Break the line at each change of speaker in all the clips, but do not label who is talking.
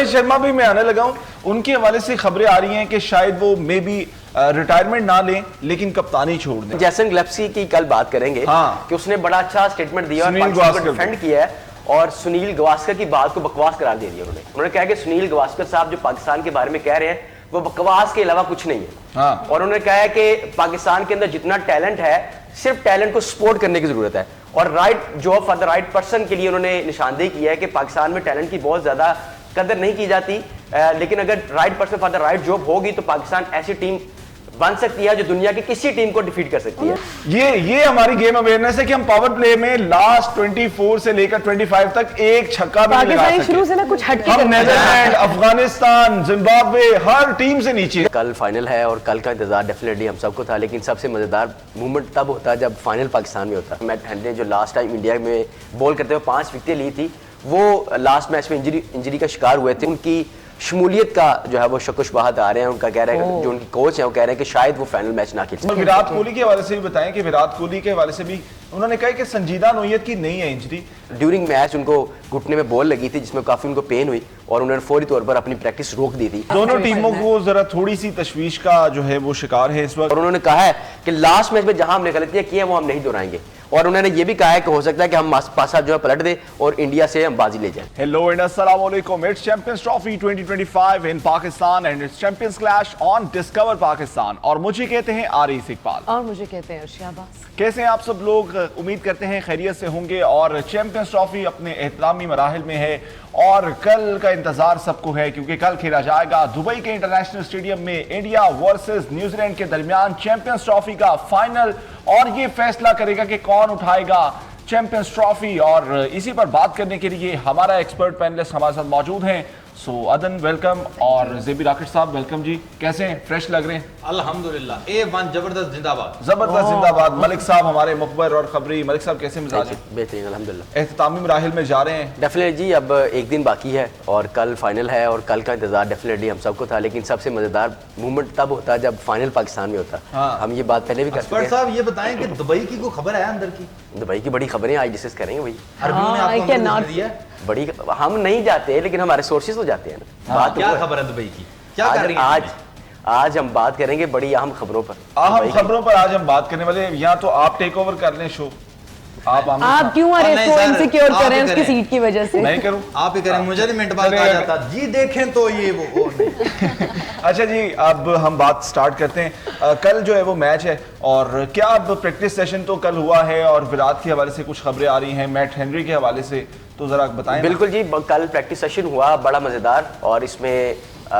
शर्मा भी मैं आने लगा हूं, उनके हवाले से खबरें आ रही हैं कि शायद वो मे बी रिटायरमेंट ना लें लेकिन कप्तानी छोड़ दें।
जैसन गिलेस्पी की कल बात करेंगे कि उसने बड़ा अच्छा स्टेटमेंट दिया और पाकिस्तान को डिफेंड किया है और सुनील गावस्कर की बात को बकवास करार दे दिया उन्होंने कहा कि सुनील गावस्कर साहब जो पाकिस्तान के बारे में कह रहे हैं वो बकवास के अलावा कुछ नहीं है। और उन्होंने कहा है कि पाकिस्तान के अंदर जितना टैलेंट है सिर्फ टैलेंट को सपोर्ट करने की जरूरत है और right job for the right person के लिए उन्होंने निशानदेही की है कि पाकिस्तान में टैलेंट की बहुत ज्यादा कदर नहीं की जाती, लेकिन अगर right person for the right job होगी तो पाकिस्तान ऐसी टीम बन सकती है जो दुनिया की किसी टीम को डिफीट कर सकती है।
ये हमारी गेम अवेयरनेस है कि हम पावर प्ले में लास्ट 24 से लेकर 25 तक एक छक्का भी नहीं लगा सके।
शुरू से ना कुछ हटके
हम नीदरलैंड, अफगानिस्तान, जिम्बाब्वे हर टीम से नीचे।
कल फाइनल है और कल का इंतजार डेफिनेटली हम सबको था, लेकिन सबसे मजेदार मूवमेंट तब होता है जब फाइनल पाकिस्तान में होता है। मैट हेनरी जो लास्ट टाइम इंडिया में बॉल करते हुए 5 विकेटें ली थी, वो लास्ट मैच में इंजरी का शिकार हुए थे। उनकी शमूलियत का जो है वो शकुशबाहत आ रहे हैं, उनका कह रहे हैं जो उनके कोच हैं वो कह रहे हैं कि शायद वो फाइनल मैच ना खेल।
विराट कोहली के हवाले से भी बताएं कि विराट कोहली के हवाले से भी उन्होंने कहा कि संजीदा नोयत की नहीं है इंजरी।
ड्यूरिंग मैच उनको घुटने में बॉल लगी थी जिसमें काफी उनको पेन हुई और उन्होंने फौरी तौर पर अपनी प्रैक्टिस रोक दी थी।
दोनों टीमों को जरा थोड़ी सी तशवीश का जो है वो शिकार है इस वक्त।
और उन्होंने कहा है कि लास्ट मैच में जहां हमने गलतियां की हैं वो हम नहीं दोहराएंगे और उन्होंने ये भी कहा है कि हो सकता है कि हम पासा जो है पलट दे और इंडिया से हम बाजी ले जाएं।
हेलो एंड अस्सलाम वालेकुम, it's champions trophy 2025 in Pakistan and it's champions clash on discover Pakistan और मुझे कहते हैं आरिफ इकबाल
और मुझे कहते हैं अर्शिया अब्बास।
कैसे हैं आप सब लोग? उम्मीद करते हैं खैरियत से होंगे और चैंपियंस ट्रॉफी अपने एहतरामी मराहिल में है और कल का इंतजार सबको है क्योंकि कल खेला जाएगा दुबई के इंटरनेशनल स्टेडियम में इंडिया वर्सेस न्यूजीलैंड के दरमियान चैंपियंस ट्रॉफी का फाइनल और ये फैसला करेगा कि कौन उठाएगा चैंपियंस ट्रॉफी। और इसी पर बात करने के लिए हमारा एक्सपर्ट पैनलिस्ट हमारे साथ मौजूद हैं। सो अदन वेलकम और जेबी राकेश साहब वेलकम जी, कैसे हैं? फ्रेश लग रहे हैं?
अल्हम्दुलिल्लाह, A1 जबरदस्त जिंदाबाद।
जबरदस्त जिंदाबाद। मलिक साहब हमारे मुखबर और खबरी, मलिक साहब कैसे मिजाज हैं?
बेहतरीन अल्हम्दुलिल्लाह।
एहतमामी मराहिल में जा रहे हैं
डेफिनेटली जी, अब एक दिन बाकी है और कल फाइनल है और कल का इंतजार डेफिनेटली हम सबको था, लेकिन सबसे मजेदार मूवमेंट तब होता है जब फाइनल पाकिस्तान में होता है। हम ये बात पहले भी कर चुके हैं।
साहब ये बताएं कि दुबई की कोई खबर है अंदर की?
दुबई की बड़ी खबरें आज डिस्कस करेंगे भाई।
अरबियों में आपको अंदर दिया है?
बड़ी हम नहीं जाते लेकिन हमारे सोर्सेज तो जाते हैं ना। बात
क्या खबर है दुबई की? क्या कर रही है?
आज हम बात करेंगे बड़ी अहम खबरों पर।
अहम खबरों पर आज हम बात करने वाले हैं। यहाँ तो आप टेक ओवर कर लें शो।
आप क्यों अरेस्ट को इनसिक्योर कर रहे हैं उसकी सीट की वजह से?
नहीं करूं,
आप ही करें, मुझे नहीं मिनट बाद आ जाता जी देखें तो ये वो नहीं।
अच्छा जी, अब हम बात स्टार्ट करते हैं। कल जो है वो मैच है और क्या अब प्रैक्टिस सेशन तो कल हुआ है और विराट के हवाले से कुछ खबरें आ रही हैं, मैट हेनरी के हवाले से, तो जरा बताएं।
बिल्कुल जी, कल प्रैक्टिस सेशन हुआ बड़ा मजेदार और इसमें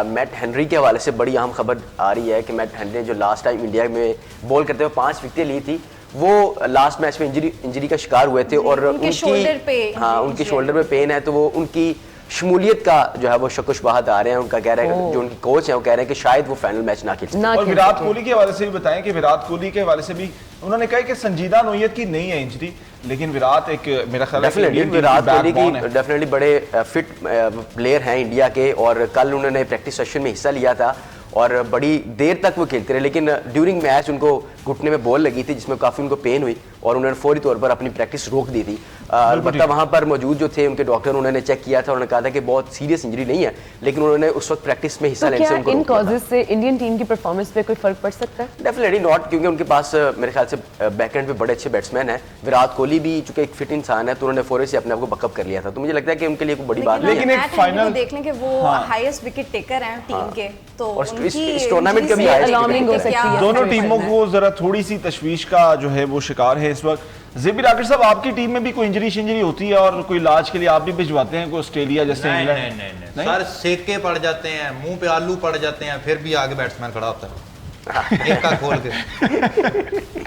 मैट हेनरी के हवाले से बड़ी अहम खबर आ रही है कि मैट हेनरी जो लास्ट टाइम इंडिया में बॉल करते हुए 5 विकेटें ली थी, वो लास्ट मैच में इंजरी का शिकार हुए थे और उनकी शोल्डर पे पेन है, तो वो उनकी शमूलियत का जो है वो शकुशबाहत आ रहे हैं। उनका कह रहे हैं जो उनके कोच हैं वो कह रहे हैं कि शायद वो फाइनल मैच ना खेल।
और विराट कोहली के हवाले से भी बताएं कि विराट कोहली के हवाले से भी उन्होंने कहा कि संजीदा नोयत की नहीं है इंजरी, लेकिन विराट एक मेरा ख्याल है
विराट कोहली की डेफिनेटली बड़े फिट प्लेयर हैं इंडिया के और कल उन्होंने प्रैक्टिस सेशन में हिस्सा लिया था और बड़ी देर तक वो खेलते रहे, लेकिन ड्यूरिंग मैच उनको घुटने में बॉल लगी थी जिसमें काफी उनको पेन हुई और उन्होंने फौरी तौर पर अपनी प्रैक्टिस रोक दी थी। मतलब वहां पर मौजूद जो थे उनके डॉक्टर उन्होंने चेक किया था, उन्होंने कहा था कि बहुत सीरियस इंजरी नहीं है, लेकिन उन्होंने उस वक्त प्रैक्टिस में हिस्सा लेने से उनको
इन कॉजेस से इंडियन टीम की परफॉर्मेंस पे कोई फर्क पड़ सकता है?
डेफिनेटली नॉट, क्योंकि उनके पास मेरे ख्याल से बैकएंड पे बड़े अच्छे बैट्समैन हैं। विराट कोहली भी चूंकि एक फिट इंसान है तो उन्होंने फौरी से अपने आप को बकअप कर लिया था, तो मुझे लगता है कि उनके लिए कोई बड़ी बात नहीं।
लेकिन एक फाइनल देख लें कि वो हाईएस्ट विकेट टेकर हैं टीम के, तो
इस टूर्नामेंट के भी
अलार्मिंग हो सकती है।
दोनों टीमों को जरा थोड़ी सी तशवीश का जो है वो शिकार है इस वक्त। जेबी राकेश साहब, आपकी टीम में भी कोई इंजरी होती है और कोई इलाज के लिए आप भी भिजवाते हैं कोई ऑस्ट्रेलिया जैसे?
नहीं, सर सेके पड़ जाते हैं, मुंह पे आलू पड़ जाते हैं, फिर भी आगे बैट्समैन खड़ा होता है एक का खोल के।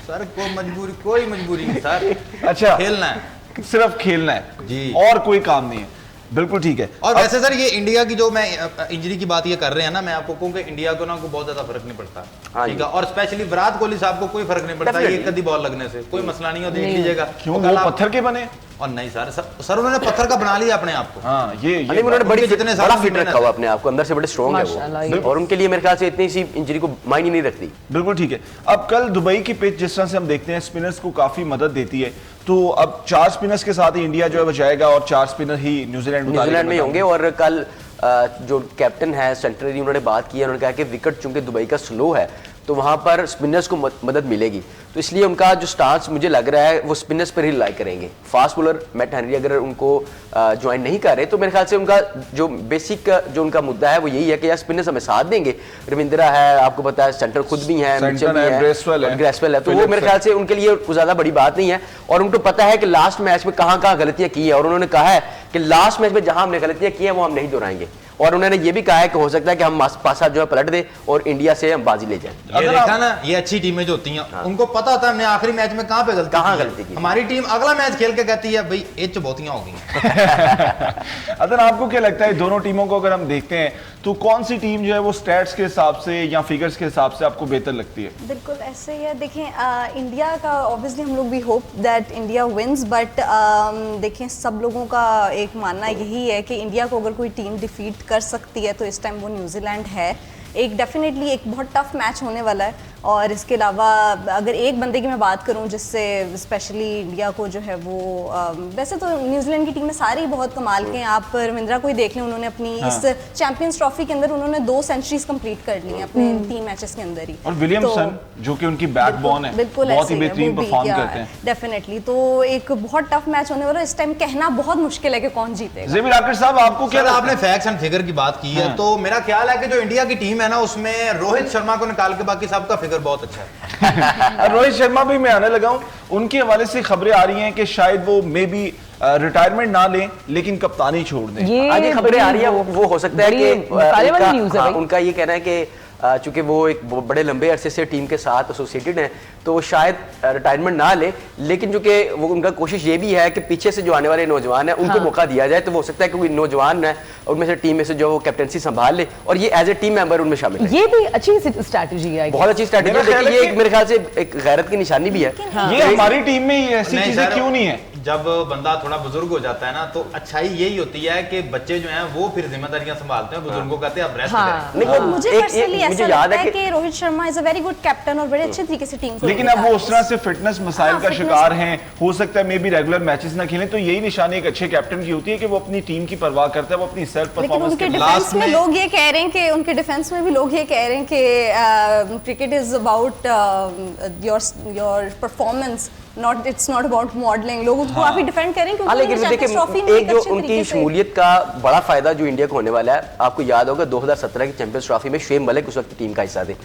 सर कोई मजबूरी नहीं सर। अच्छा, खेलना है,
सिर्फ खेलना है
जी,
और कोई काम नहीं है। बिल्कुल ठीक है।
और वैसे सर ये इंडिया की जो मैं इंजरी की बात ये कर रहे हैं ना, मैं आपको कहूँ कि इंडिया को ना को बहुत ज्यादा फर्क नहीं पड़ता, ठीक है, और स्पेशली विराट कोहली साहब को कोई फर्क नहीं पड़ता, ये कदी बॉल लगने से कोई मसला नहीं हो, देख लीजिएगा।
क्यों वो पत्थर के बने?
और नहीं सर उन्होंने पत्थर का बना लिया अपने आप को।
हाँ, ये
उन्होंने बड़ी जितने बड़ा फिट रखा हुआ अपने आप को, अंदर से बड़े स्ट्रॉन्ग है वो, और उनके लिए मेरे ख्याल से इतनी सी इंजरी को मायने नहीं रखती।
बिल्कुल ठीक है। अब कल दुबई की पिच जिस तरह से हम देखते हैं स्पिनर्स को काफी मदद देती है, तो अब 4 स्पिनर्स के साथ ही इंडिया जो है वो जाएगा और 4 स्पिनर ही न्यूजीलैंड
में होंगे। और कल जो कैप्टन है सेंटनरी, उन्होंने बात की है, उन्होंने कहा कि विकेट चूंकि दुबई का स्लो है तो वहाँ पर स्पिनर्स को मदद मिलेगी, तो इसलिए उनका जो स्टांस मुझे लग रहा है वो स्पिनर्स पर ही रिलाई करेंगे। फास्ट बॉलर मैट हेनरी अगर उनको ज्वाइन नहीं कर रहे तो मेरे ख्याल से उनका जो बेसिक जो उनका मुद्दा है वो यही है कि यार स्पिनर्स हमें साथ देंगे, रविंद्रा है, आपको पता है सेंटर खुद भी है, ग्रेसवेल है, तो वो मेरे ख्याल से उनके लिए कुछ ज्यादा बड़ी बात नहीं है। और उनको पता है कि लास्ट मैच में कहाँ कहाँ गलतियां की है, और उन्होंने कहा है कि लास्ट मैच में जहां हमने गलतियां की है वो हम नहीं दोहराएंगे, और उन्होंने ये भी कहा है कि हो सकता है कि हम पासा जो है पलट दे और इंडिया से हम बाजी ले जाएं।
ये देखा ना, ये अच्छी टीमें जो होती हैं उनको पता होता है हमने आखिरी मैच में कहां पे गलती की। हमारी टीम अगला मैच खेल के कहती है भाई एच बहुतियां हो गई।
अदर आपको क्या लगता है दोनों टीमों को अगर हम देखते हैं तो कौन सी टीम जो है वो स्टैट्स के हिसाब से या फिगर्स के हिसाब से आपको बेहतर लगती है?
बिल्कुल ऐसे ही है। देखें इंडिया का ऑब्वियसली हम लोग भी hope that India wins, but देखें सब लोगों का एक मानना यही है कि इंडिया को अगर कोई टीम डिफीट कर सकती है तो इस टाइम वो न्यूजीलैंड है। एक डेफिनेटली एक बहुत टफ मैच होने वाला है, और इसके अलावा अगर एक बंदे की मैं बात करूं जिससे स्पेशली इंडिया को जो है वो वैसे तो न्यूजीलैंड की टीम में सारे ही बहुत कमाल के हैं। आप रविंद्रा को ही देख लें, उन्होंने अपनी इस चैंपियंस ट्रॉफी के अंदर उन्होंने 2 सेंचुरीज कंप्लीट कर ली हैं अपने 3 मैचेस के अंदर ही।
और विलियमसन जो कि उनकी बैकबोन है, बहुत ही बेहतरीन परफॉर्म करते हैं
डेफिनेटली। तो एक बहुत टफ मैच होने वाला है, इस टाइम कहना बहुत मुश्किल है कि कौन जीतेगा।
ज़ेबी राकेश साहब आपको क्या,
आपने फैक्ट्स एंड फिगर की बात की है तो मेरा ख्याल है कि जो इंडिया की टीम है ना उसमें रोहित शर्मा को निकाल के बाकी सबका फिगर बहुत अच्छा है।
रोहित शर्मा भी मैं आने लगा हूं, उनके हवाले से खबरें आ रही हैं कि शायद वो मे बी रिटायरमेंट ना लें लेकिन कप्तानी छोड़ दें।
ये आगे खबरें आ रही है, वो हो सकता है कि उनका ये कहना है कि चूंकि वो एक बड़े लंबे अरसे से टीम के साथ एसोसिएटेड हैं तो वो शायद रिटायरमेंट ना ले, लेकिन जो कि वो उनका कोशिश ये भी है कि पीछे से जो आने वाले नौजवान हैं उनको मौका दिया जाए, तो वो हो सकता है कि कोई नौजवान है उनमें से टीम में से जो वो कैप्टनसी संभाल ले और ये एज ए टीम मेंबर उनमें शामिल है।
ये भी अच्छी स्ट्रैटेजी है,
बहुत अच्छी स्ट्रैटेजी है, ये मेरे ख्याल से एक गैरत की निशानी भी है।
ये हमारी टीम में ऐसी चीजें क्यों नहीं है?
जब बंदा थोड़ा बुजुर्ग हो जाता है ना तो अच्छाई यही होती है कि बच्चे जो हैं वो फिर जिम्मेदारियां संभालते हैं, बुजुर्गों को कहते हैं अब रेस्ट करें।
मुझे पर्सनली ऐसा लगता है कि Rohit Sharma is a very good captain और बड़े अच्छे तरीके से टीम को,
लेकिन अब वो उस तरह से फिटनेस मसाइल का शिकार हैं, हो सकता है मे बी रेगुलर मैचेस ना खेलें, तो यही निशानी एक अच्छे कैप्टन की होती है कि वो अपनी टीम की परवाह करता है, वो अपनी सेल्फ परफॉर्मेंस के
डिफेंस में लोग ये कह रहे हैं कि उनके डिफेंस में भी लोग ये कह रहे हैं कि cricket is about your performance, it's not about modelling. लोग उसको काफी डिफेंड करें क्योंकि
लेकिन देखिए एक जो उनकी शमूलियत का बड़ा फायदा जो इंडिया को होने वाला है, आपको याद होगा 2017 की चैंपियंस ट्रॉफी में शुएब मलिक उस वक्त टीम का हिस्सा थे।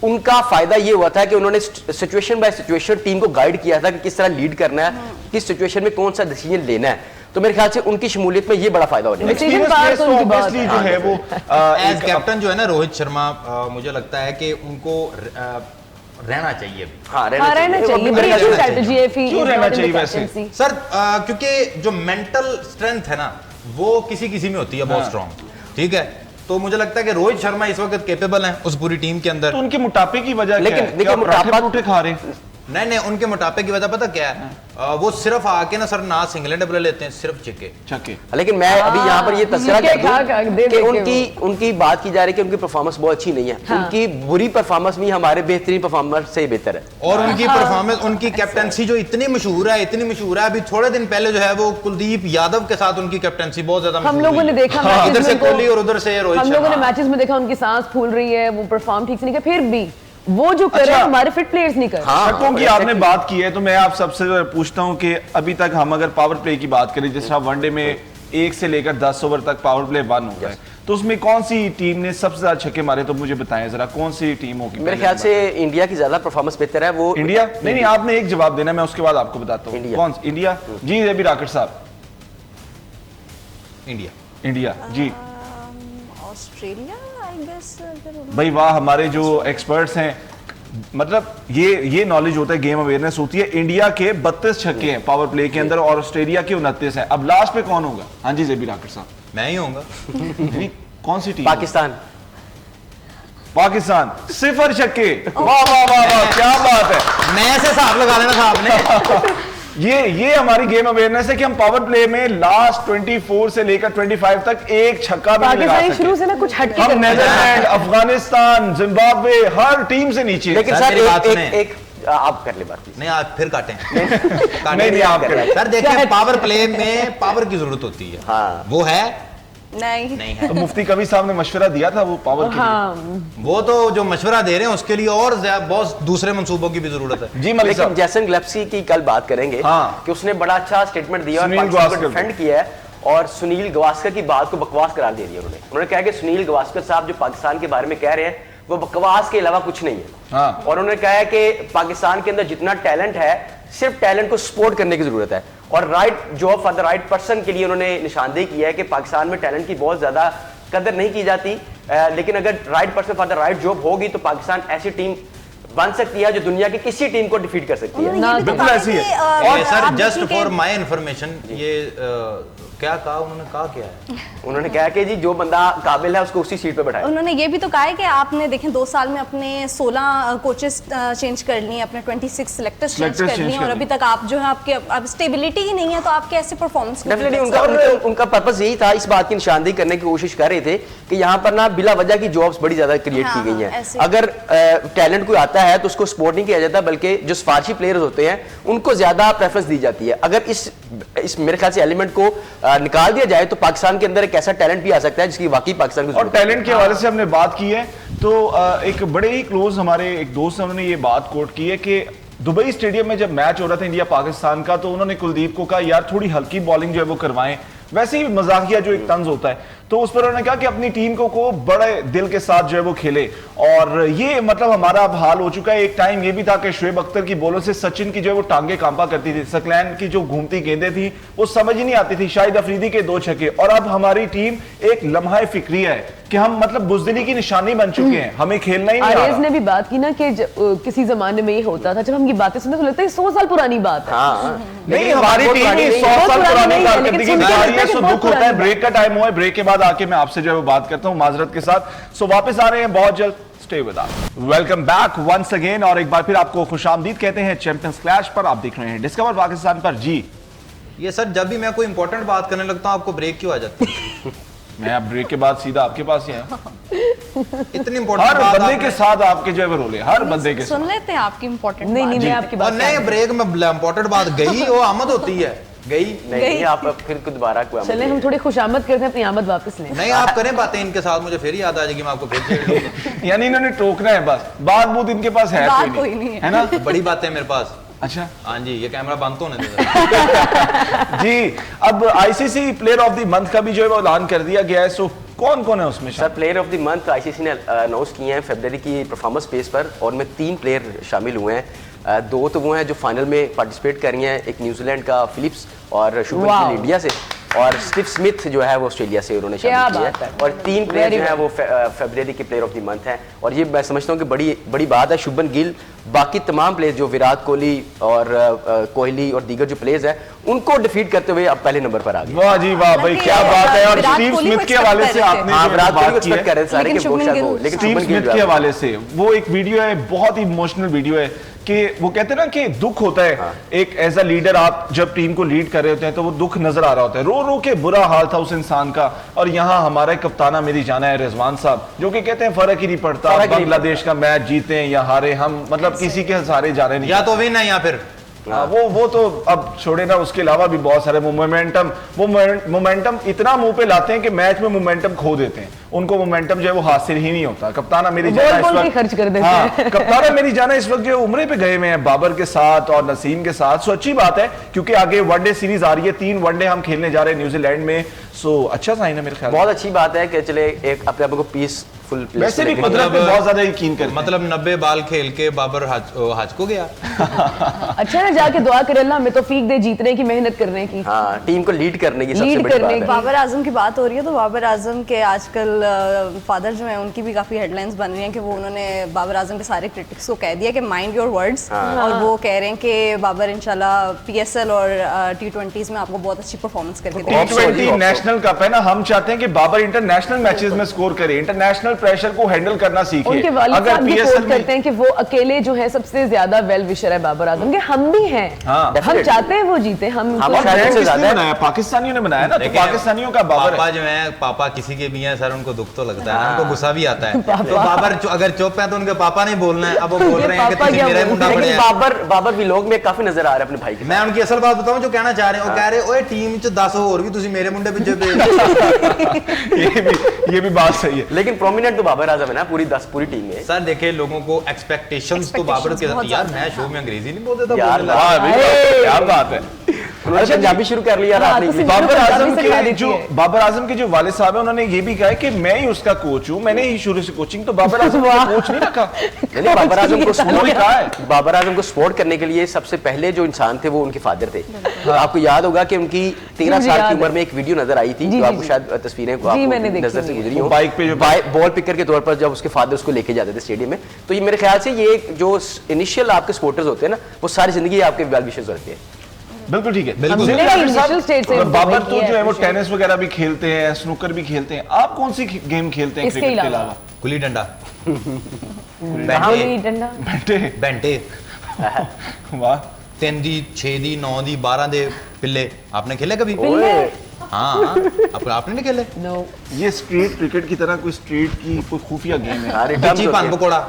उनका फायदा ये हुआ था कि उन्होंने सिचुएशन बाय सिचुएशन टीम को गाइड किया था कि किस तरह लीड करना है, किस सिचुएशन में कौन सा डिसीजन लेना है, तो मेरे ख्याल से उनकी शमूलियत में ये बड़ा फायदा होने
जो है वो
एज कैप्टन जो है ना रोहित शर्मा, मुझे लगता है कि उनको रहना चाहिए भी।
रहना चाहिए। बड़ी अच्छी स्ट्रैटेजी है।
क्यों रहना चाहिए वैसे
सर? क्योंकि जो मेंटल स्ट्रेंथ है ना वो किसी किसी में होती है बहुत स्ट्रांग, ठीक है, तो मुझे लगता है कि रोहित शर्मा इस वक्त कैपेबल हैं उस पूरी टीम के अंदर।
तो उनके मोटापे की वजह क्या है?
लेकिन देखिए मोटापा
खा रहे हैं।
नहीं, उनके मोटापे की वजह पता क्या है? वो सिर्फ आके ना सर ना सिंगल डबल लेते हैं, सिर्फ छक्के।
लेकिन मैं अभी यहाँ पर ये तस्करा कर दूं कि उनकी बात की जा रही है कि उनकी परफॉर्मेंस बहुत अच्छी नहीं है। उनकी बुरी परफॉर्मेंस भी हमारे बेहतरीन परफॉर्मेंस से बेहतर है।
और उनकी परफॉर्मेंस, उनकी कैप्टनसी जो इतनी मशहूर है अभी थोड़े दिन पहले जो है वो कुलदीप यादव के साथ उनकी कैप्टनसी बहुत ज्यादा
हम लोगों ने देखा,
इधर से कोहली और उधर से रोहित।
हम लोगों ने मैचेस में देखा उनकी सांस फूल रही है, वो परफॉर्म ठीक से नहीं कर, फिर भी वो जो कर रहे हैं हमारे फिट प्लेयर्स नहीं कर।
छक्कों की आपने बात की है तो मैं आप सबसे पूछता हूं कि अभी तक हम अगर पावर प्ले की बात करें, जिस तरह वनडे में 1 से लेकर 10 ओवर तक पावर प्ले 1 होता है, तो उसमें कौन सी टीम ने सबसे ज्यादा छक्के मारे? तो मुझे बताएं जरा कौन सी टीम होगी?
मेरे ख्याल से इंडिया की ज्यादा परफॉर्मेंस बेहतर है। वो
इंडिया नहीं, आपने एक जवाब देना, मैं उसके बाद आपको बताता हूँ कौन। इंडिया जी। ज़ेबी राकेश साहब? इंडिया जी।
Australia I guess.
भाई वाह, हमारे जो एक्सपर्ट्स हैं, मतलब ये नॉलेज होता है, गेम अवेयरनेस होती है। इंडिया के 32 छक्के हैं पावर प्ले के अंदर और ऑस्ट्रेलिया के 29 हैं। अब लास्ट पे कौन होगा? हाँ जी ज़ेबी राकेश साहब?
मैं ही होऊंगा।
कौन सी टीम? पाकिस्तान 0 छक्के। वाह वाह वाह वाह, क्या बात है।
मैं से हिसाब लगा लेना था आपने।
ये हमारी गेम अवेयरनेस है कि हम पावर प्ले में लास्ट 24 से लेकर 25 तक एक छक्का भी नहीं लगा सके।
शुरू से ना कुछ हटके
हम नेदरलैंड, अफगानिस्तान, जिम्बाब्वे हर टीम से नीचे।
लेकिन सर एक आप कर ले बात।
नहीं, आप फिर काटें। नहीं, आप करें। सर देखिए, पावर प्ले में पावर की जरूरत होती है। वो है
नहीं
है।
तो मुफ्ती कभी साहब ने मशवरा दिया था वो पावर के
हाँ
वो तो जो मशवरा दे रहे हैं उसके लिए और बहुत दूसरे मंसूबों की भी जरूरत है।
जी मलिक
लेकिन
साहब,
जैसन ग्लेप्सी की कल बात करेंगे
हाँ।
कि उसने बड़ा अच्छा स्टेटमेंट दिया और
सुनील
पाकिस्तान को
गावस्कर
डिफेंड किया है और सुनील गावस्कर की बात को बकवास करार दे दिया उन्होंने कहा कि सुनील गावस्कर साहब जो पाकिस्तान के बारे में कह रहे हैं वो बकवास के अलावा कुछ नहीं है।
हाँ।
और उन्होंने कहा है कि पाकिस्तान के अंदर जितना टैलेंट है सिर्फ टैलेंट को सपोर्ट करने की जरूरत है और right job for the right person के लिए उन्होंने निशानदेही किया है कि पाकिस्तान में टैलेंट की बहुत ज्यादा कदर नहीं की जाती, लेकिन अगर right person for the right job होगी तो पाकिस्तान ऐसी टीम बन सकती है जो दुनिया की किसी टीम को डिफीट कर सकती है।
बिल्कुल ऐसी है।
और sir just for my information ये क्या कहा उन्होंने, कहा क्या है
उन्होंने कहा कि जी जो बंदा काबिल है उसको उसी सीट पे बैठाएं।
उन्होंने ये भी तो कहा है कि आपने देखें 2 साल में अपने 16 कोचेस चेंज कर लिए, अपने 26 सिलेक्टर्स चेंज कर लिए और अभी तक आप जो है आपके अब स्टेबिलिटी ही नहीं है तो आप कैसे परफॉर्मेंस
डेफिनेटली उनका पर्पस यही था, इस बात की निशानदेही करने की कोशिश कर रहे थे कि यहाँ पर ना बिला वजह की जॉब्स बड़ी ज्यादा क्रिएट की गई हैं। अगर टैलेंट कोई आता है तो उसको सपोर्ट नहीं किया जाता बल्कि जो सिफारशी प्लेयर्स होते हैं उनको ज्यादा प्रेफरेंस दी जाती है। अगर इस मेरे ख्याल से एलिमेंट को निकाल दिया जाए तो पाकिस्तान के अंदर एक ऐसा टैलेंट भी आ सकता है जिसकी वाकई पाकिस्तान की
और टैलेंट के हवाले से हमने बात की है तो एक बड़े ही क्लोज हमारे एक दोस्त ने उन्होंने ये बात कोट की है कि दुबई स्टेडियम में जब मैच हो रहा था इंडिया पाकिस्तान का तो उन्होंने कुलदीप को कहा यार थोड़ी हल्की बॉलिंग जो है वो करवाएं, वैसे ही मजाकिया जो एक तंज होता है तो उस पर उन्होंने कहा कि अपनी टीम को बड़े दिल के साथ जो है वो खेले। और ये मतलब हमारा अब हाल हो चुका है। एक टाइम ये भी था कि शुएब अख्तर की बॉलों से सचिन की जो है वो टांगे कांपा करती थी, सकलैन की जो घूमती गेंदें थी वो समझ ही नहीं आती थी, शाहिद अफरीदी के 2 छक्के। और अब हमारी टीम एक लम्हा फिक्रिया है कि हम मतलब बुज़दिली की निशानी बन चुके हैं, हमें खेलना ही नहीं आ रहा।
ने भी बात की ना कि किसी जमाने में ये होता था, जब हम ये बातें सुनते तो लगता है 100 साल पुरानी बात है।
नहीं हमारी टीम 100 साल पुरानी कारकर्दगी की दुख होता है। ब्रेक का टाइम हुआ है, ब्रेक के बाद आके मैं आपसे जो है वो बात करता हूं माजरत के साथ। सो वापस आ रहे हैं बहुत जल्द, stay with us. Welcome back once again और एक बार फिर आपको खुशामदीद कहते हैं चैंपियंस क्लैश पर। आप देख रहे हैं डिस्कवर पाकिस्तान पर। जी
ये सर जब भी मैं कोई इंपॉर्टेंट बात करने लगता हूं आपको ब्रेक क्यों आ जाती है?
मैं अब ब्रेक के बाद सीधा आपके पास ही आया।
इतनी इंपॉर्टेंट
हर बंदे के साथ आपके जो है वो रोले, हर बंदे के
सुन लेते हैं आपकी इंपॉर्टेंट
नहीं मैं आपकी बात
नहीं ब्रेक में इंपॉर्टेंट बात गई वो आमद होती है गई
नहीं आप फिर दोबारा
चले हम थोड़ी खुशामद करते हैं, अपनी आमद वापस लें।
नहीं आप करें बातें इनके साथ, मुझे फिर याद आ जाएगी मैं आपको फिर
यानी इन्होंने टोकना है बस, बात बूत इनके पास है
कोई नहीं
है ना।
बड़ी बात है मेरे पास।
अच्छा
हाँ जी ये कैमरा बंद तो होने दे।
जी अब ICC player of the month का भी जो है वो ऐलान कर दिया गया है। सो कौन कौन है उसमें?
Sir player of the month ICC ने अनाउंस किए हैं फरवरी की परफॉर्मेंस बेस पर और उनमें 3 प्लेयर शामिल हुए हैं। 2 तो वो हैं जो फाइनल में पार्टिसिपेट कर रही हैं, एक न्यूजीलैंड का फिलिप्स और शुभमन गिल इंडिया से और स्टीव स्मिथ जो है वो ऑस्ट्रेलिया से उन्होंने शामिल किया है। और 3 प्लेयर जो है वो फरवरी के प्लेयर ऑफ द मंथ हैं और ये मैं समझता हूँ कि बड़ी बात है। शुभमन गिल बाकी तमाम प्लेयर जो विराट कोहली और कोहली और दीगर जो प्लेयर्स हैं उनको डिफीट करते हुए अब पहले नंबर पर आ गए।
वाह जी वाह भाई क्या बात है। और स्टीव स्मिथ के हवाले से आपने
विराट कोहली को एक्सपेक्ट कर रहे थे सारे के
लेकिन स्टीव स्मिथ के हवाले से वो एक वीडियो है, बहुत ही इमोशनल वीडियो है कि वो कहते हैं ना कि दुख होता है। हाँ। एक एज अ लीडर आप जब टीम को लीड कर रहे होते हैं तो वो दुख नजर आ रहा होता है, रो रो के बुरा हाल था उस इंसान का। और यहाँ हमारा कप्ताना मेरी जाना है रिजवान साहब जो कि कहते हैं फर्क ही नहीं पड़ता बांग्लादेश का मैच जीते या हारे, हम मतलब किसी के सारे जा रहे नहीं,
या तो विन है या फिर
वो तो अब छोड़े ना। उसके अलावा भी बहुत सारे मोमेंटम इतना मुंह पे लाते हैं कि मैच में मोमेंटम खो देते हैं, उनको मोमेंटम जो है वो हासिल ही नहीं होता। कप्ताना मेरी जाना इस वक्त
खर्च कर देते
हैं। कप्ताना मेरी जाना इस वक्त जो उम्रे पे गए हुए हैं बाबर के साथ और नसीम के साथ। सो अच्छी बात है क्योंकि आगे वनडे सीरीज आ रही है, 3 वनडे हम खेलने जा रहे हैं न्यूजीलैंड में। सो अच्छा साइन है मेरे ख्याल,
बहुत अच्छी बात है कि चले एक अपने आप को पीसफुल
वैसे भी मतलब बहुत ज्यादा यकीन कर
मतलब 90 बाल खेल के बाबर हज को गया।
अच्छा ना जाके दुआ करे अल्लाह हमें तौफीक दे जीतने की, मेहनत करने की।
हाँ टीम को लीड करने की सबसे बड़ी बात है।
बाबर आजम की बात हो रही है तो बाबर आजम के आजकल फादर जो हैं उनकी भी काफी हेडलाइंस बन रही हैं कि वो उन्होंने बाबर आजम के सारे क्रिटिक्स को कह दिया कि माइंड योर वर्ड्स। और वो कह रहे हैं कि बाबर इंशाल्लाह पीएसएल और T20s में आपको बहुत अच्छी परफॉर्मेंस करके
T20 नेशनल कप है ना, हम चाहते हैं कि बाबर इंटरनेशनल मैचेस में स्कोर करे, इंटरनेशनल प्रेशर को हैंडल करना सीखे।
उनके वालिद साहब भी कोट करते हैं कि वो अकेले जो है सबसे ज्यादा वेल विशर है बाबर आजम के। हम भी हैं, हम चाहते हैं वो जीते।
पाकिस्तानियों ने बनाया ना, तो पाकिस्तानियों का बाबर
पापा जो है पापा किसी के भी हैं सर, उनको उनको दुख तो लगता है, उनको गुस्सा भी आता है। तो बाबर अगर चुप है तो उनके पापा ने बोलना है, अब वो बोल रहे हैं कि तुझे मेरा मुंडा पड़े।
बाबर व्लॉग में काफी नजर आ रहा है अपने भाई के।
मैं उनकी असल बात बताऊं जो कहना चाह रहे हैं, वो कह रहे ओए टीम च 10 और भी तुझे मेरे मुंडे पीछे
ये भी बात सही है,
लेकिन प्रोमिनेंट तो बाबर आजम है ना पूरी टीम में।
सर देखे लोगों को एक्सपेक्टेशंस तो बाबर के साथ, यार मैं शो में अंग्रेजी नहीं बोलता था
यार,
क्या बात है।
अच्छा पंजाबी शुरू कर लिया आपने।
बाबर आजम के जो वालिद साहब है उन्होंने ये भी कहा है कि मैं ही उसका कोच हूँ, मैंने ही शुरू से कोचिंग, तो बाबर आजम को कोच नहीं रखा।
बाबर आजम को सपोर्ट करने के लिए सबसे पहले जो इंसान थे वो उनके फादर थे। आपको याद होगा कि उनकी 13 साल की उम्र में एक वीडियो नजर आई थी, जो आपको शायद तस्वीरें नजर से गुजरी हो, बाइक पे बॉल पिकर के तौर पर जब उसके फादर उसको लेके जाते थे स्टेडियम में। तो ये मेरे ख्याल से ये जो इनिशियल आपके सपोर्टर्स होते हैं ना, वो सारी जिंदगी आपके वेल विशेस होते हैं।
बिल्कुल ठीक है,
बिल्कुल।
बाबर तो जो है वो टेनिस वगैरह भी खेलते हैं, स्नूकर भी खेलते हैं, आप कौन सी गेम खेलते हैं क्रिकेट के अलावा?
गुल्ली डंडा,
बेंटे,
वाह,
3 दी 6 दी 9 दी 12 दे पिल्ले आपने खेले कभी? हाँ, आपने नहीं खेले?
ये स्ट्रीट क्रिकेट की तरह कोई स्ट्रीट की कोई खुफिया गेम है।
पान पकोड़ा,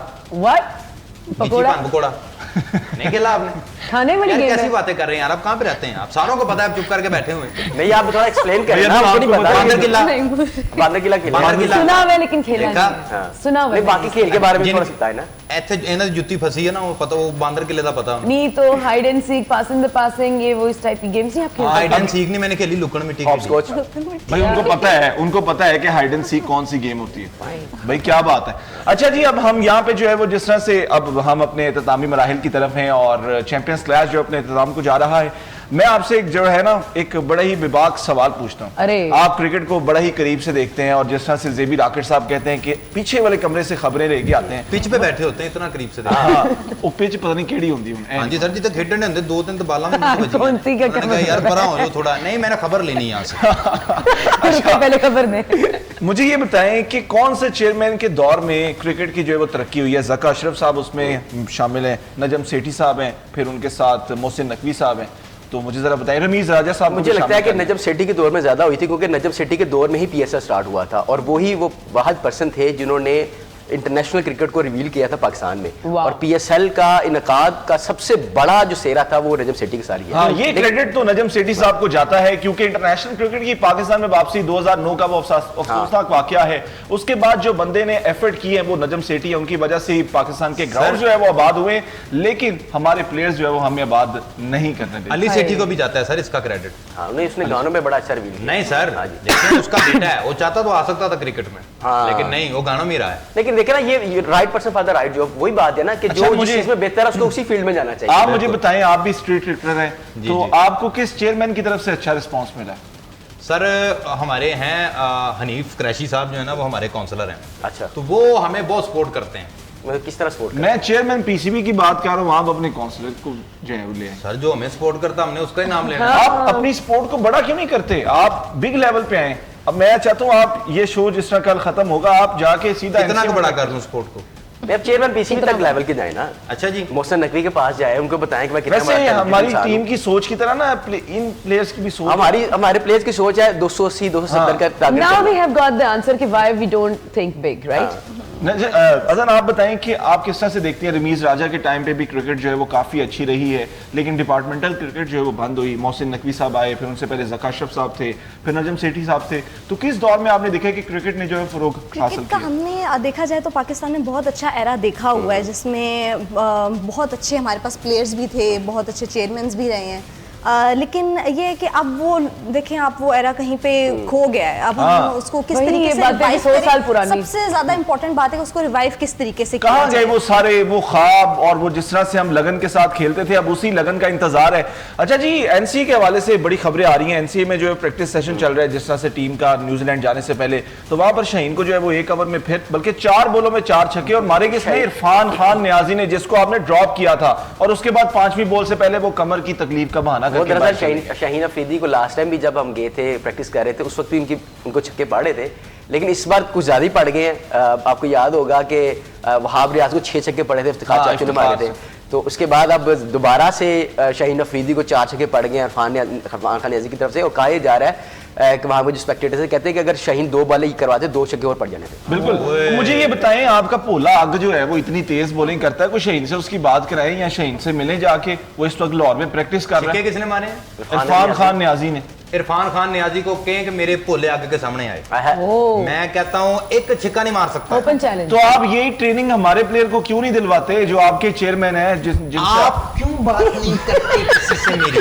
पकोड़ा
नहीं खेला आपने?
खाने वाली गेम है।
कैसी बातें कर रहे हैं यार, आप कहाँ पे रहते हैं? आप सारों को पता है, आप चुप करके बैठे हुए हैं।
नहीं, आप थोड़ा एक्सप्लेन करें ना, आपको नहीं पता।
बांदर किला
खेला सुना हुआ है लेकिन खेला नहीं, सुना हुआ है।
बाकी खेल के बारे में थोड़ा सकता है ना।
ਇੱਥੇ ਇਹਨਾਂ ਦੀ ਜੁੱਤੀ फंसी है ना, वो पता, वो बांदर किले का पता
नहीं। तो hide and seek, passing the passing, ये वो इस टाइप की गेम्स नहीं आप खेलते?
हाइड एंड सीक नहीं मैंने खेली, लुकन मिट्टी
हॉपस्कॉच।
भाई उनको पता है कि हाइड एंड सीक कौन सी गेम होती है। भाई क्या बात है। अच्छा जी, अब हम यहाँ पे जो है वो जिस तरह से अब हम अपने इख्तितामी मराहिल की तरफ हैं और चैंपियंस क्लास जो अपने इख्तिताम को जा रहा है, मैं आपसे एक जो है ना एक बड़ा ही बेबाक सवाल पूछता हूँ। आप क्रिकेट को बड़ा ही करीब से देखते हैं और जिस तरह से जेबी राकेट साहब कहते हैं कि पीछे वाले कमरे से खबरें लेके आते हैं,
पिच पे बैठे होते हैं, इतना करीब से
वो पिच पता नहीं केड़ी होती है।
हाँ जी सर जी, तो खेडने होंगे 2-3 तो बाला में यार परा हो जो थोड़ा, नहीं मैंने खबर लेनी है यहाँ से।
पहले खबर दे।
मुझे ये बताएं कि कौन से चेयरमैन के दौर में क्रिकेट की जो है वो तरक्की हुई है? ज़का अशरफ साहब उसमें शामिल हैं, नजम सेठी साहब हैं, फिर उनके साथ मोहसिन नकवी साहब हैं, तो मुझे जरा बताइए। रमीज राजा साहब,
मुझे लगता है कि नजम सेठी के दौर में ज्यादा हुई थी, क्योंकि नजम सेठी के दौर में ही पीएसएल स्टार्ट हुआ था और वो वाहिद पर्सन थे जिन्होंने इंटरनेशनल क्रिकेट को रिवील किया था पाकिस्तान में। और पीएसएल का इनकाद का सबसे बड़ा जो सेरा था वो नजम सेठी के साथ ही है।
हाँ, ये क्रेडिट तो नजम सेठी साहब को जाता है, क्योंकि इंटरनेशनल क्रिकेट की पाकिस्तान में वापसी 2009 का वो अफसोसनाक वाकया है। उसके बाद जो बंदे ने एफर्ट की है वो नजम सेठी है, उनकी वजह से ही पाकिस्तान के ग्राउंड जो है वो आबाद हुए, लेकिन हमारे प्लेयर्स जो है वो हमें आबाद नहीं करने देते।
अली सेठी को भी जाता है सर इसका क्रेडिट।
हाँ, उसने गानों में बड़ा अच्छा रिवील किया।
नहीं सर, उसका बेटा है, वो चाहता तो आ सकता था क्रिकेट में, लेकिन नहीं, वो गानों में रहा है।
लेकिन देखे ना, ये right person for the right job, वही बात है ना कि जो जिस चीज में बेहतर है उसको उसी फील्ड में जाना चाहिए।
आप मुझे बताएं, आप भी स्ट्रीट क्रिकेटर हैं, तो आपको किस चेयरमैन की तरफ से अच्छा रिस्पांस मिला?
सर हमारे हैं हनीफ कुरैशी साहब जो है ना, वो हमारे काउंसलर हैं।
अच्छा,
तो वो हमें बहुत सपोर्ट करते हैं।
मतलब किस तरह सपोर्ट?
मैं चेयरमैन पीसीबी की बात कर रहा हूँ, आप अपने काउंसलर को जो है ले
सर, जो हमें सपोर्ट करता हमने उसका ही नाम लेना।
आप अपनी सपोर्ट को बड़ा क्यों नहीं करते? आप बिग लेवल पे आए। अब मैं चाहता हूँ आप ये शो जिस तरह कल खत्म होगा, आप जाके सीधा
इतना बड़ा कर लूं सपोर्ट को।
अब चेयरमैन पीसीबी तक लेवल के जाए ना। अच्छा जी, मोहसिन नकवी के पास जाए, उनको बताएं कि मैं कितना
वैसे हमारी टीम की सोच की तरह ना इन प्लेयर्स की भी सोच,
हमारे प्लेयर्स की सोच है 280 270 का target.
Now we have got the answer कि why we don't think big, right?
अज़न आप बताएं कि आप किस तरह से देखती हैं, रमीज राजा के टाइम पे भी क्रिकेट जो है वो काफ़ी अच्छी रही है, लेकिन डिपार्टमेंटल क्रिकेट जो है वो बंद हुई। मोहसिन नकवी साहब आए, फिर उनसे पहले ज़का अशरफ साहब थे, फिर नजम सेठी साहब थे। तो किस दौर में आपने देखा कि क्रिकेट ने जो है फ़रोग हासिल किया?
हमने देखा जाए तो पाकिस्तान में बहुत अच्छा एरा देखा हुआ है, जिसमें बहुत अच्छे हमारे पास प्लेयर्स भी थे, बहुत अच्छे चेयरमैन भी रहे हैं। लेकिन ये है कि अब वो देखें, आप वो एरा कहीं पे खो गया है। अब हम उसको किस तरीके से रिवाइव करें, सबसे ज्यादा इंपॉर्टेंट बात है कि उसको रिवाइव किस तरीके से
कहाँ गए वो सारे वो ख्वाब और वो जिस तरह से हम लगन के साथ खेलते थे, अब उसी लगन का इंतजार है। अच्छा जी, एनसीए के हवाले से बड़ी खबरें आ रही हैं। एनसीए में जो है प्रैक्टिस सेशन चल रहा है जिस तरह से टीम का न्यूजीलैंड जाने से पहले, तो वहां पर शाहीन को जो है वो एक ओवर में फिर बल्कि 4 बॉलों में 4 छक्के और मारे किसने? इरफान खान नियाजी ने, जिसको आपने ड्रॉप किया था, और उसके बाद 5वीं बॉल से पहले वो कमर की तकलीफ का बहाना करके
शाहीन अफरीदी को लास्ट टाइम भी जब हम गए थे प्रैक्टिस कर रहे थे, उस वक्त भी उनको छक्के पड़े थे, लेकिन इस बार कुछ ज्यादा ही पड़ गए हैं। आपको याद होगा कि वहाब रियाज को 6 छक्के पड़े थे, इफ्तिखार चाचू ने मारे थे। तो उसके बाद अब दोबारा से शाहीन अफरीदी को 4 छक्के पड़ गए इरफान खान नियाजी की तरफ से, और कहा जा रहा है वहाँ के जो स्पेक्टेटर्स कहते हैं कि अगर शाहीन 2 बॉलें करवाते 2 छक्के और पड़ जाने थे।
बिल्कुल। मुझे ये बताएं, आपका पोला अग जो है वो इतनी तेज बॉलिंग करता है, कोई शाहीन से उसकी बात कराएं या शाहीन से मिले जाके, वो इस वक्त लाहौर में प्रैक्टिस कर रहा है।
किसने मारे?
इरफान खान नियाजी ने।
इरफान खान नियाजी को कहें कि मेरे पोले आगे के सामने आए, मैं कहता हूँ एक छिक्का नहीं मार सकता।
Open challenge.
तो आप यही ट्रेनिंग हमारे प्लेयर को क्यों नहीं दिलवाते जो आपके चेयरमैन है?
आप क्यों बात नहीं करते किसी से मेरी?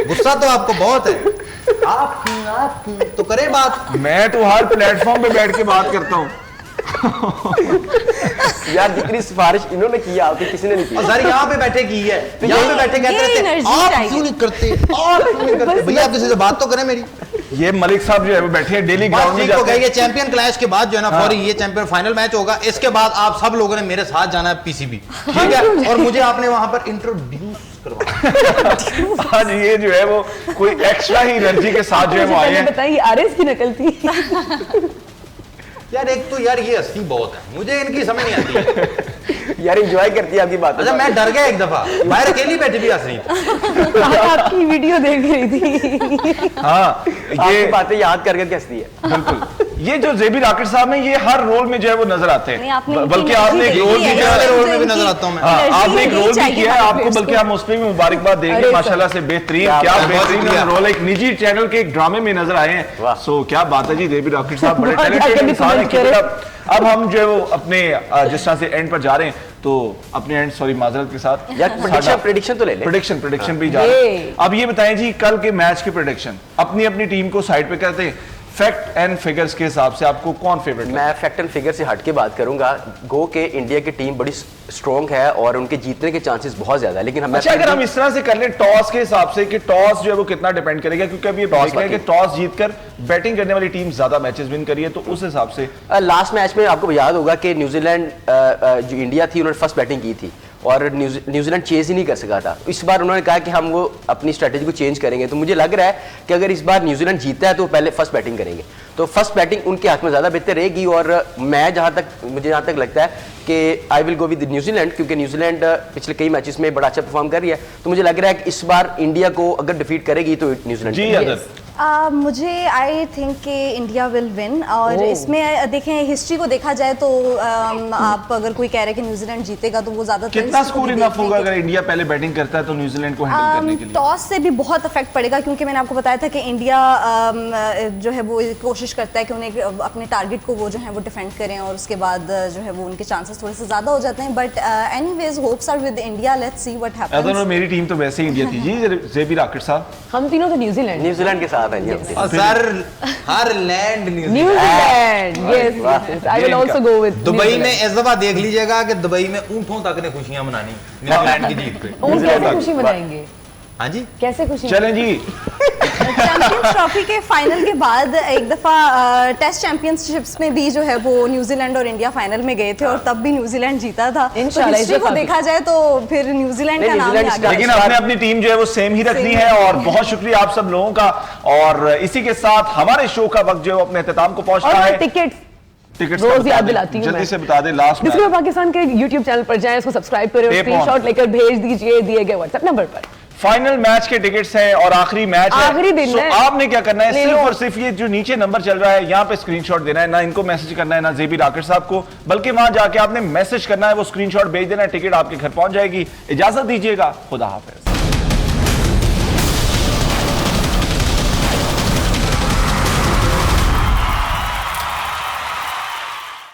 गुस्सा तो आपको बहुत है, आप तो करे बात।
मैं तो हर प्लेटफॉर्म पे बैठ के बात करता हूँ।
यार जितनी सिफारिश इन्होंने की आपकी किसी ने नहीं की।
सर यहाँ पे बैठे की है, यहाँ पे बैठे कहते रहते आप क्यों नहीं करते, आप क्यों नहीं करते? भैया आप किसी से बात तो करें मेरी।
ये मलिक साहब जो है वो बैठे हैं डेली ग्राउंड में जाते हैं।
ये चैंपियन क्लैश के बाद जो है ना फौरी ये चैंपियन फाइनल मैच होगा, इसके बाद आप सब लोगों ने मेरे साथ जाना है पीसीबी, ठीक है? और मुझे आपने वहां पर इंट्रोड्यूस करवाया।
आज ये जो है वो कोई एक्स्ट्रा ही एनर्जी के साथ जो है वो आए हैं।
बताइए आरएस की नकल थी।
यार एक तो यार ये हंसी बहुत है, मुझे इनकी समझ नहीं आती है।
यार एंजॉय करती है आपकी बात।
अच्छा मैं डर गया एक दफा, बाहर अकेली बैठी भी हंस रही।
आपकी वीडियो देख रही थी।
हाँ,
ये बातें याद करके हंसती है।
बिल्कुल। ये जो जेबी राकेट साहब हैं ये हर रोल में जो है वो नजर आते हैं, बल्कि आपने एक रोल भी किया है,
रोल में भी नजर आता हूं मैं।
आपने एक रोल भी किया है, आपको बल्कि हम उस पर भी मुबारकबाद देंगे माशाल्लाह से। बेहतरीन, क्या बेहतरीन रोल है, एक निजी चैनल के एक ड्रामे में नजर आए हैं। सो क्या बात है जी, जेबी राकेट साहब बड़े टैलेंटेड इंसान हैं। अब हम जो है वो अपने जिस तरह से एंड पर जा रहे हैं, तो अपने एंड सॉरी माजरत के साथ
यार प्रेडिक्शन तो ले ले।
प्रेडिक्शन भी जा रहे हैं। अब ये बताएं जी, कल के मैच की प्रेडिक्शन अपनी अपनी टीम को साइड पे करते हैं, फैक्ट एंड फिगर्स के हिसाब से आपको कौन फेवरेट?
मैं फैक्ट एंड फिगर से हट के बात करूंगा। गो के इंडिया की टीम बड़ी स्ट्रॉन्ग है और उनके जीतने के चांसेस बहुत ज्यादा है, लेकिन
अच्छा अगर हम इस तरह से कर ले टॉस के हिसाब से कि टॉस जो है वो कितना डिपेंड करेगा, क्योंकि अभी देख रहे हैं कि टॉस जीतकर बैटिंग करने वाली टीम ज्यादा मैचेस विन करी है, तो उस हिसाब से
लास्ट मैच में आपको याद होगा कि न्यूजीलैंड जो इंडिया थी उन्होंने फर्स्ट बैटिंग की थी और न्यूजीलैंड चेज ही नहीं कर सका था। इस बार उन्होंने कहा कि हम वो अपनी स्ट्रेटेजी को चेंज करेंगे, तो मुझे लग रहा है कि अगर इस बार न्यूजीलैंड जीतता है तो पहले फर्स्ट बैटिंग करेंगे, तो फर्स्ट बैटिंग उनके हाथ में ज़्यादा बेहतर रहेगी। और मुझे जहाँ तक लगता है कि I will go with New Zealand, क्योंकि न्यूजीलैंड पिछले कई मैचेस में बड़ा अच्छा परफॉर्म कर रही है, तो मुझे लग रहा है कि इस बार इंडिया को अगर डिफीट करेगी तो न्यूजीलैंड।
मुझे आई थिंक कि इंडिया विल विन। और इसमें देखें हिस्ट्री को देखा जाए तो आप अगर कोई कह रहे हैं कि न्यूजीलैंड जीतेगा तो वो ज्यादा
कितना स्कोर इनफ होगा अगर इंडिया पहले बैटिंग करता है तो न्यूजीलैंड को हैंडल करने के लिए?
टॉस से भी बहुत इफेक्ट पड़ेगा, क्योंकि मैंने आपको बताया था कि इंडिया जो है वो कोशिश करता है कि उन्हें अपने टारगेट को वो जो है वो डिफेंड करें और उसके बाद जो है वो उनके चांसेस थोड़े से ज्यादा हो जाते हैं। But anyways hopes are with India, let's see what happens.
मेरी टीम तो वैसे ही इंडिया थी जी, जेबी राकेट साहब।
हम तीनों तो न्यूजीलैंड के साथ
sir her land
New Zealand, yes I will also go with.
Dubai में इस दफा देख लीजिएगा कि दुबई में ऊंटों तक ने खुशियां मनानी न्यूजीलैंड की जीत पे।
ऊंट कैसे खुशी मनाएंगे?
हाँ जी
कैसे खुशी?
चलें जी।
चैंपियंस ट्रॉफी के फाइनल के बाद एक दफा टेस्ट चैंपियंशिप्स में भी जो है वो न्यूजीलैंड और इंडिया फाइनल में गए थे और तब भी न्यूजीलैंड जीता था। तो हिस्ट्री को देखा जाए तो फिर न्यूजीलैंड का नाम आ गया।
लेकिन आपने अपनी टीम जो है वो सेम ही रखनी है और बहुत शुक्रिया आप सब लोगों का। और इसी के साथ हमारे शो का वक्त जो है अपने इख्तिताम को पहुंचता है।
टिकट रोज याद दिलाती हूं,
जल्दी से बता दें। लास्ट
डिस्कवर पाकिस्तान के YouTube चैनल पर जाएं, उसको सब्सक्राइब करें और स्क्रीनशॉट लेकर भेज दीजिए दिए गए WhatsApp नंबर पर।
फाइनल मैच के टिकट्स हैं और आखिरी मैच है,
आखिरी दिन है।
आपने क्या करना है, सिर्फ और सिर्फ ये जो नीचे नंबर चल रहा है यहाँ पे स्क्रीनशॉट देना है। ना इनको मैसेज करना है ना जेबी राकेट साहब को, बल्कि वहां जाके आपने मैसेज करना है, वो स्क्रीनशॉट भेज देना है, टिकट आपके घर पहुंच जाएगी। इजाजत दीजिएगा, खुदा हाफिज।